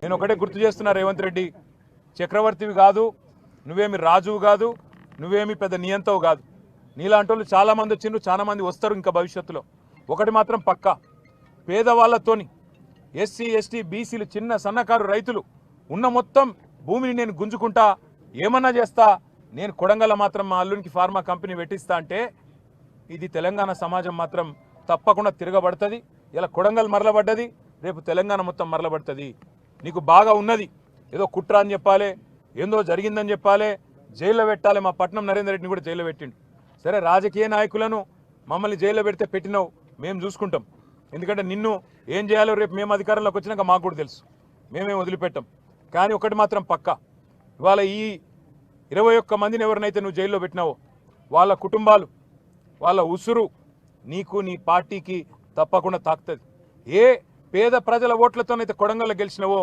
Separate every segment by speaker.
Speaker 1: నేను ఒకటే గుర్తు చేస్తున్నా, రేవంత్ రెడ్డి చక్రవర్తివి కాదు, నువ్వేమి రాజువు కాదు, నువ్వేమి పెద్ద నియంతవు కాదు. నీలాంటి వాళ్ళు చాలామంది వచ్చిండ్రు, చాలా మంది వస్తారు ఇంకా భవిష్యత్తులో. ఒకటి మాత్రం పక్కా, పేదవాళ్లతోని ఎస్సీ ఎస్టీ బీసీలు చిన్న సన్నకారు రైతులు ఉన్న మొత్తం భూమిని నేను గుంజుకుంటా, ఏమన్నా చేస్తా, నేను కొడంగల్ మాత్రం మా అల్లునికి ఫార్మా కంపెనీ పెట్టిస్తా అంటే ఇది తెలంగాణ సమాజం మాత్రం తప్పకుండా తిరగబడుతుంది. ఇలా కొడంగల్ మరలబడ్డది, రేపు తెలంగాణ మొత్తం మరలబడుతుంది. నీకు బాగా ఉన్నది, ఏదో కుట్ర అని చెప్పాలి, ఏందో జరిగిందని చెప్పాలి, జైల్లో పెట్టాలి. మా పట్నం నరేందర్ రెడ్డిని కూడా జైల్లో పెట్టిండు. సరే, రాజకీయ నాయకులను మమ్మల్ని జైల్లో పెడితే పెట్టినావు, మేము చూసుకుంటాం. ఎందుకంటే నిన్ను ఏం చేయాలో రేపు మేము అధికారంలోకి వచ్చినాక మాకు కూడా తెలుసు, మేమేం వదిలిపెట్టాం. కానీ ఒకటి మాత్రం పక్కా, ఇవాళ ఈ 21 మందిని ఎవరినైతే నువ్వు జైల్లో పెట్టినావో వాళ్ళ కుటుంబాలు, వాళ్ళ ఉసురు నీకు నీ పార్టీకి తప్పకుండా తాకుతుంది. ఏ పేద ప్రజల ఓట్లతోనైతే కొడంగల్లో గెలిచినవో,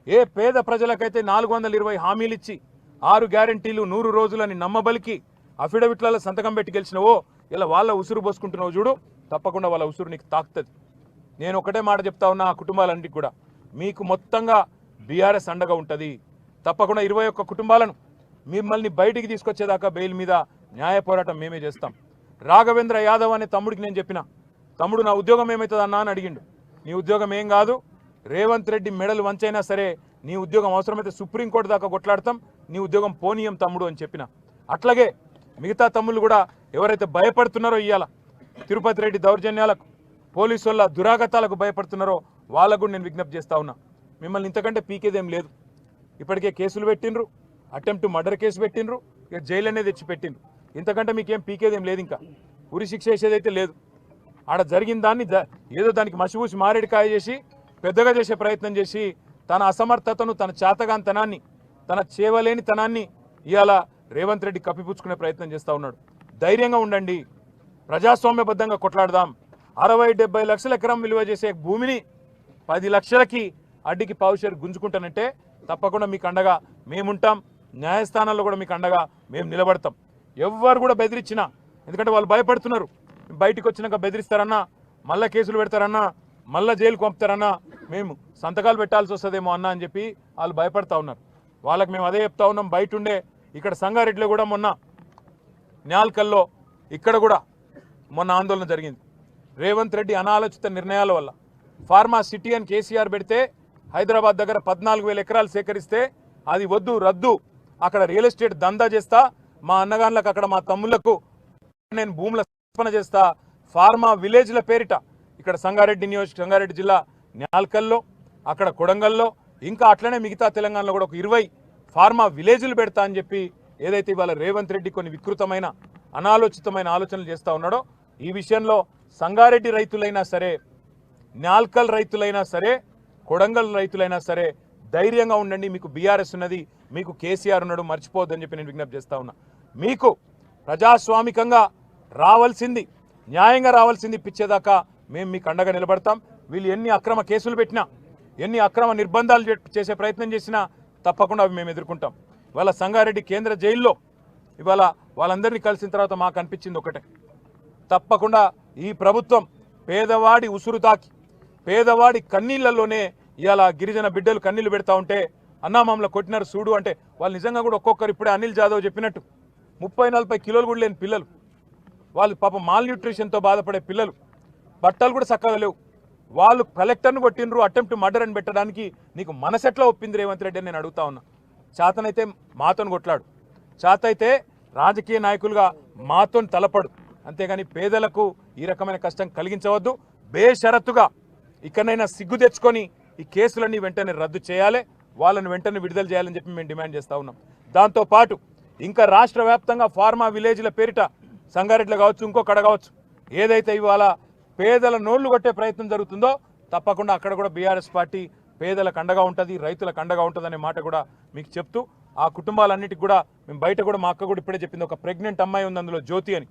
Speaker 1: ఏ పేద ప్రజలకైతే 420 హామీలు ఇచ్చి 6 గ్యారంటీలు 100 రోజులని నమ్మబలికి అఫిడవిట్లలో సంతకం పెట్టి గెలిచినవో, ఇలా వాళ్ళ ఉసురు పోసుకుంటున్నావు చూడు, తప్పకుండా వాళ్ళ ఉసురు నీకు తాకుతుంది. నేను ఒకటే మాట చెప్తా ఉన్నా, ఆ కుటుంబాలన్నిటికి కూడా మీకు మొత్తంగా బీఆర్ఎస్ అండగా ఉంటుంది. తప్పకుండా 21 కుటుంబాలను మిమ్మల్ని బయటికి తీసుకొచ్చేదాకా బెయిల్ మీద న్యాయ పోరాటం మేమే చేస్తాం. రాఘవేంద్ర యాదవ్ అనే తమ్ముడికి నేను చెప్పిన, తమ్ముడు నా ఉద్యోగం ఏమవుతుంది అన్నా అని అడిగిండు. నీ ఉద్యోగం ఏం కాదు, రేవంత్ రెడ్డి మెడలు వంచైనా సరే నీ ఉద్యోగం అవసరమైతే సుప్రీంకోర్టు దాకా కొట్లాడతాం, నీ ఉద్యోగం పోనీయం తమ్ముడు అని చెప్పిన. అట్లాగే మిగతా తమ్ముళ్ళు కూడా ఎవరైతే భయపడుతున్నారో, ఇవాళ తిరుపతి రెడ్డి దౌర్జన్యాలకు, పోలీసు వాళ్ళ దురాగతాలకు భయపడుతున్నారో వాళ్ళకు కూడా నేను విజ్ఞప్తి చేస్తా ఉన్నా, మిమ్మల్ని ఇంతకంటే పీకేదేం లేదు. ఇప్పటికే కేసులు పెట్టిండ్రు, అటెంప్ట్ మర్డర్ కేసు పెట్టిండ్రు, ఇక జైలు అనేది తెచ్చి పెట్టిండ్రు. ఇంతకంటే మీకేం పీకేదేం లేదు, ఇంకా ఉరి శిక్ష వేసేదైతే లేదు. ఆడ జరిగిన దాన్ని ఏదో దానికి మసిపూసి మారేడికాయ చేసి పెద్దగా చేసే ప్రయత్నం చేసి తన అసమర్థతను, తన చేతగాంతనాన్ని, తన చేవలేనితనాన్ని ఇవాళ రేవంత్ రెడ్డి కప్పిపుచ్చుకునే ప్రయత్నం చేస్తూ ఉన్నాడు. ధైర్యంగా ఉండండి, ప్రజాస్వామ్యబద్ధంగా కొట్లాడదాం. 60-70 లక్షల ఎకరం విలువ చేసే భూమిని 10 లక్షలకి అడ్డికి పావుషేరు గుంజుకుంటానంటే తప్పకుండా మీకు అండగా మేముంటాం. న్యాయస్థానాల్లో కూడా మీకు అండగా మేము నిలబడతాం. ఎవ్వరు కూడా బెదిరించినా, ఎందుకంటే వాళ్ళు భయపడుతున్నారు, బయటికి వచ్చినాక బెదిరిస్తారన్నా, మళ్ళీ కేసులు పెడతారన్నా, మళ్ళీ జైలుకు పంపుతారన్నా, మేము సంతకాలు పెట్టాల్సి వస్తుందేమో అన్నా అని చెప్పి వాళ్ళు భయపడతా ఉన్నారు. వాళ్ళకి మేము అదే చెప్తా ఉన్నాం. బయట ఉండే ఇక్కడ సంగారెడ్డిలో కూడా మొన్న న్యాల్కల్లో ఇక్కడ కూడా మొన్న ఆందోళన జరిగింది. రేవంత్ రెడ్డి అనాలోచిత నిర్ణయాల వల్ల ఫార్మా సిటీ అని కేసీఆర్ పెడితే హైదరాబాద్ దగ్గర 14,000 ఎకరాలు సేకరిస్తే అది వద్దు, రద్దు, అక్కడ రియల్ ఎస్టేట్ దందా చేస్తా, మా అన్నగాన్లకు అక్కడ మా తమ్ముళ్లకు నేను భూముల సమర్పణ చేస్తా, ఫార్మా విలేజ్ల పేరిట ఇక్కడ సంగారెడ్డి జిల్లా న్యాల్కల్లో, అక్కడ కొడంగల్లో, ఇంకా అట్లనే మిగతా తెలంగాణలో కూడా ఒక 20 ఫార్మా విలేజ్లు పెడతా అని చెప్పి ఏదైతే ఇవాళ రేవంత్ రెడ్డి కొన్ని వికృతమైన అనాలోచితమైన ఆలోచనలు చేస్తూ ఉన్నాడో, ఈ విషయంలో సంగారెడ్డి రైతులైనా సరే, న్యాల్కల్ రైతులైనా సరే, కొడంగల్ రైతులైనా సరే ధైర్యంగా ఉండండి. మీకు బీఆర్ఎస్ ఉన్నది, మీకు కేసీఆర్ ఉన్నాడు, మర్చిపోవద్దని చెప్పి నేను విజ్ఞప్తి చేస్తా ఉన్నా. మీకు ప్రజాస్వామికంగా రావాల్సింది, న్యాయంగా రావాల్సింది పిచ్చేదాకా మేము మీకు అండగా నిలబడతాం. వీళ్ళు ఎన్ని అక్రమ కేసులు పెట్టినా, ఎన్ని అక్రమ నిర్బంధాలు చేసే ప్రయత్నం చేసినా తప్పకుండా అవి మేము ఎదుర్కొంటాం. ఇవాళ సంగారెడ్డి కేంద్ర జైల్లో ఇవాళ వాళ్ళందరినీ కలిసిన తర్వాత మాకు అనిపించింది ఒకటే, తప్పకుండా ఈ ప్రభుత్వం పేదవాడి ఉసురు తాకి, పేదవాడి కన్నీళ్లలోనే ఇవాళ గిరిజన బిడ్డలు కన్నీళ్లు పెడతా ఉంటే అన్నా మమ్మల్ని కొట్టినారు చూడు అంటే, వాళ్ళు నిజంగా కూడా ఒక్కొక్కరు ఇప్పుడే అనిల్ జాదవ్ చెప్పినట్టు 30-40 కిలోలు కూడా లేని పిల్లలు, వాళ్ళు పాపం మాల్ న్యూట్రిషన్తో బాధపడే పిల్లలు, బట్టలు కూడా చక్కగా లేవు, వాళ్ళు కలెక్టర్ను కొట్టినరు, అటెంప్ట్ మర్డర్ అని పెట్టడానికి నీకు మనసెట్లా ఒప్పింది రేవంత్ రెడ్డి అని నేను అడుగుతా ఉన్నా. చేతనైతే మాతోని కొట్లాడు, చేతైతే రాజకీయ నాయకులుగా మాతోని తలపడు, అంతేగాని పేదలకు ఈ రకమైన కష్టం కలిగించవద్దు. బేషరతుగా ఇకనైనా సిగ్గు తెచ్చుకొని ఈ కేసులన్నీ వెంటనే రద్దు చేయాలి, వాళ్ళని వెంటనే విడుదల చేయాలని చెప్పి మేము డిమాండ్ చేస్తూ ఉన్నాం. దాంతోపాటు ఇంకా రాష్ట్ర వ్యాప్తంగా ఫార్మా విలేజ్ల పేరిట సంగారెడ్డిలో కావచ్చు, ఇంకొకడ కావచ్చు, ఏదైతే ఇవాళ పేదల నోళ్లు కొట్టే ప్రయత్నం జరుగుతుందో తప్పకుండా అక్కడ కూడా బీఆర్ఎస్ పార్టీ పేదలకు అండగా ఉంటుంది, రైతులకు అండగా ఉంటుంది అనే మాట కూడా మీకు చెప్తూ, ఆ కుటుంబాలన్నిటికి కూడా మేము బయట కూడా మా అక్క కూడా ఇప్పుడే చెప్పింది, ఒక ప్రెగ్నెంట్ అమ్మాయి ఉంది అందులో జ్యోతి అని,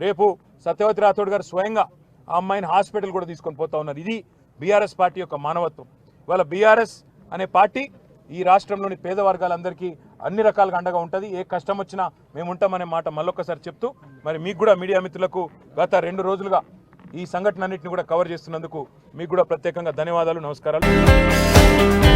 Speaker 1: రేపు సత్యవతి రాథోడ్ గారు స్వయంగా ఆ అమ్మాయిని హాస్పిటల్ కూడా తీసుకొని పోతా ఉన్నారు. ఇది బీఆర్ఎస్ పార్టీ యొక్క మానవత్వం. ఇవాళ బీఆర్ఎస్ అనే పార్టీ ఈ రాష్ట్రంలోని పేద వర్గాలందరికీ అన్ని రకాలుగా అండగా ఉంటుంది, ఏ కష్టం వచ్చినా మేము ఉంటామనే మాట మళ్ళొక్కసారి చెప్తూ, మరి మీకు కూడా మీడియా మిత్రులకు గత 2 రోజులుగా ఈ సంఘటన అన్నింటిని కూడా కవర్ చేస్తున్నందుకు మీకు కూడా ప్రత్యేకంగా ధన్యవాదాలు, నమస్కారాలు.